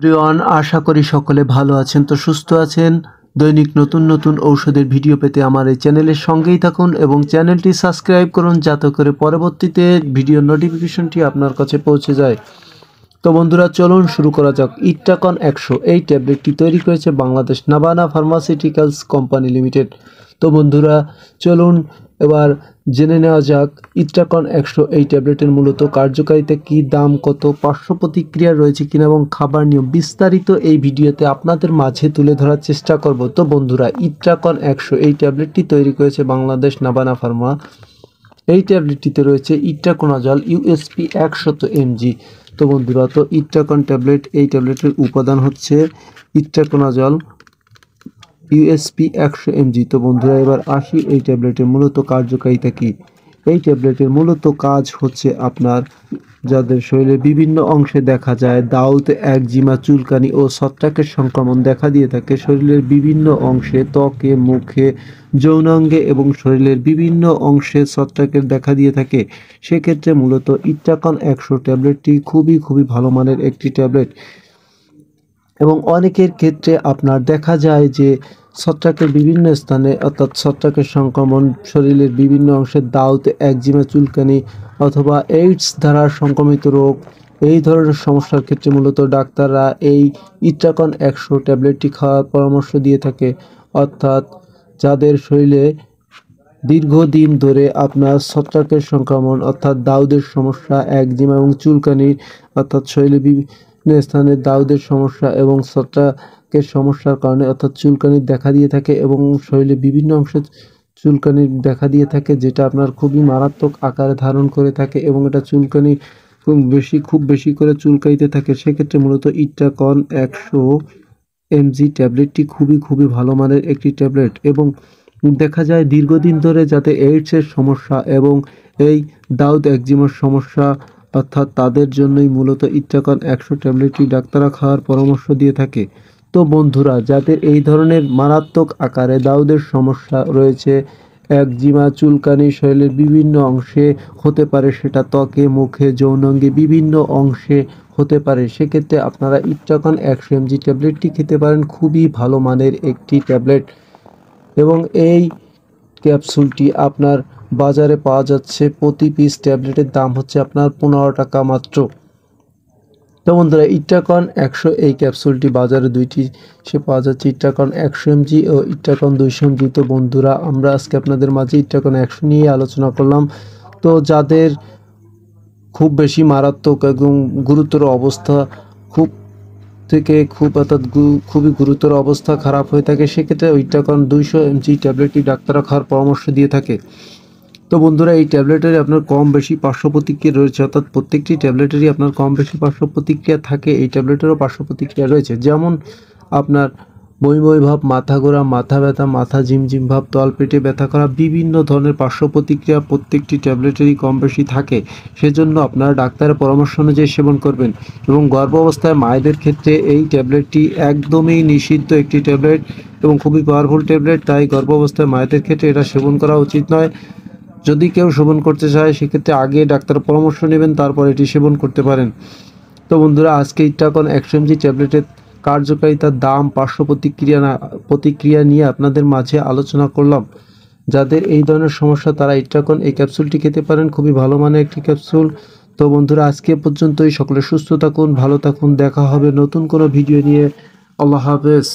প্রিয়ন, আশা করি সকলে ভালো আছেন তো সুস্থ আছেন। দৈনিক নতুন নতুন ঔষধের ভিডিও পেতে আমার এই চ্যানেলের সঙ্গেই থাকুন এবং চ্যানেলটি সাবস্ক্রাইব করুন যাতে করে পরবর্তীতে ভিডিও নোটিফিকেশনটি আপনার কাছে পৌঁছে যায়। তো বন্ধুরা, চলুন শুরু করা যাক। ইট্টাকন 100 এই ট্যাবলেটটি তৈরি করেছে Bangladesh Navana pharmaceuticals company limited. তো বন্ধুরা, চলুন এবার জেনে নেওয়া যাক ইট্টাকন 100 এই ট্যাবলেটের মূলত কার্যকারিতা কী, দাম কত, পার্শ্ব প্রতিক্রিয়া রয়েছে কিনা এবং খাবার নিয়ম বিস্তারিত এই ভিডিওতে আপনাদের মাঝে তুলে ধরার চেষ্টা করব। তো বন্ধুরা, ইট্টাকন 100 এই ট্যাবলেটটি তৈরি করেছে বাংলাদেশ নাভানা ফার্মা। এই ট্যাবলেটটিতে রয়েছে ইট্টাকোনাজল ইউএসপি 100 mg। তো বন্ধুরা, তো ইট্টাকন ট্যাবলেট এই ট্যাবলেটের উপাদান হচ্ছে ইট্টাকোনাজল ইউএসপি 100 mg। তো বন্ধুরা, এবার আসি এই ট্যাবলেটের মূলত কার্যকারিতা কী। এই ট্যাবলেটের মূলত কাজ হচ্ছে আপনার যাদের শরীরের বিভিন্ন অংশে দেখা যায় দাউদ, একজিমা, চুলকানি ও ছত্রাকের সংক্রমণ দেখা দিয়ে থাকে, শরীরের বিভিন্ন অংশে ত্বকে, মুখে, যৌনাঙ্গে এবং শরীরের বিভিন্ন অংশে ছত্রাকের দেখা দিয়ে থাকে, সেক্ষেত্রে মূলত ইট্টাকন 100 ট্যাবলেটটি খুবই ভালো মানের একটি ট্যাবলেট। এবং অনেকের ক্ষেত্রে আপনার দেখা যায় যে ছত্রাকের বিভিন্ন স্থানে অর্থাৎ ছত্রাকের সংক্রমণ, শরীরের বিভিন্ন অংশে দাউদ, একজিমা, চুলকানি অথবা এইডস দ্বারা সংক্রমিত রোগ, এই ধরনের সমস্যার ক্ষেত্রে মূলত ডাক্তাররা এই ইট্টাকন 100 ট্যাবলেটটি খাওয়ার পরামর্শ দিয়ে থাকে। অর্থাৎ যাদের শরীরে দীর্ঘদিন ধরে আপনার ছত্রাকের সংক্রমণ অর্থাৎ দাউদের সমস্যা, একজিমা এবং চুলকানির অর্থাৎ শরীরে বিভিন্ন স্থানে দাউদের সমস্যা এবং ছত্রাকের সমস্যার কারণে অর্থাৎ চুলকানির দেখা দিয়ে থাকে এবং শরীরে বিভিন্ন অংশে চুলকানির দেখা দিয়ে থাকে, যেটা আপনার খুবই মারাত্মক আকারে ধারণ করে থাকে এবং এটা চুলকানি খুব বেশি করে চুলকাইতে থাকে, সেক্ষেত্রে মূলত ইট্টাকন 100 mg ট্যাবলেটটি খুবই ভালো মানের একটি ট্যাবলেট। এবং দেখা যায় দীর্ঘদিন ধরে যাতে এইডসের সমস্যা এবং এই দাউদ একজিমার সমস্যা অর্থাৎ তাদের জন্যই মূলত ইট্টাকন 100 ট্যাবলেটটি ডাক্তাররা খাওয়ার পরামর্শ দিয়ে থাকে। তো বন্ধুরা, যাদের এই ধরনের মারাত্মক আকারে দাউদের সমস্যা রয়েছে, একজিমা, চুলকানি শরীরের বিভিন্ন অংশে হতে পারে, সেটা ত্বকে, মুখে, যৌনাঙ্গে বিভিন্ন অংশে হতে পারে, সেক্ষেত্রে আপনারা ইট্টাকন 100 mg ট্যাবলেটটি খেতে পারেন। খুবই ভালো মানের একটি ট্যাবলেট এবং এই ক্যাপসুলটি আপনার বাজারে পাওয়া যাচ্ছে, প্রতি পিস ট্যাবলেটের দাম হচ্ছে আপনার 15 টাকা মাত্র। তো বন্ধুরা, ইট্টাকন 100 এই ক্যাপসুলটি বাজারে দুইটি সে পাওয়া যাচ্ছে, ইট্টাকন 100 mg ও ইট্টাকন 200 mg। তো বন্ধুরা, আমরা আজকে আপনাদের মাঝে ইট্টাকন 100 নিয়ে আলোচনা করলাম। তো যাদের খুব বেশি মারাত্মক এবং গুরুতর অবস্থা অর্থাৎ খুবই গুরুতর অবস্থা খারাপ হয়ে থাকে, সেক্ষেত্রে ইট্টাকন 200 mg ট্যাবলেটটি ডাক্তাররা খাওয়ার পরামর্শ দিয়ে থাকে। তো বন্ধুরা, এই ট্যাবলেটের আপনার কম বেশি পার্শ্ব প্রতিক্রিয়া রয়েছে, অর্থাৎ প্রত্যেকটি ট্যাবলেটেরই আপনার কম বেশি পার্শ্ব প্রতিক্রিয়া থাকে। এই ট্যাবলেটেরও পার্শ্ব প্রতিক্রিয়া রয়েছে, যেমন আপনার বমি ভাব, মাথা ঘোরা, মাথা ব্যথা, মাথা ঝিমঝিম ভাব, তলপেটে ব্যথা করা, বিভিন্ন ধরনের পার্শ্ব প্রতিক্রিয়া প্রত্যেকটি ট্যাবলেটেরই কম বেশি থাকে। সেজন্য আপনারা ডাক্তারের পরামর্শ অনুযায়ী সেবন করবেন। এবং গর্ভাবস্থায় মায়েদের ক্ষেত্রে এই ট্যাবলেটটি একদমই নিষিদ্ধ একটি ট্যাবলেট এবং খুবই পাওয়ারফুল ট্যাবলেট, তাই গর্ভাবস্থায় মায়েদের ক্ষেত্রে এটা সেবন করা উচিত নয়। যদি কেউ সেবন করতে চায় সেক্ষেত্রে আগে ডাক্তারের পরামর্শ নেবেন, তারপর এটি সেবন করতে পারেন। তো বন্ধুরা, আজকে ইট্টাকন 100 mg ট্যাবলেটের কার্যকারিতার দাম, পার্শ্ব প্রতিক্রিয়া নিয়ে আপনাদের মাঝে আলোচনা করলাম। যাদের এই ধরনের সমস্যা তারা ইট্টাকন এই ক্যাপসুলটি খেতে পারেন, খুবই ভালো মানের একটি ক্যাপসুল। তো বন্ধুরা, আজকে পর্যন্তই। সকলে সুস্থ থাকুন, ভালো থাকুন, দেখা হবে নতুন কোনো ভিডিও নিয়ে। আল্লাহ হাফেজ।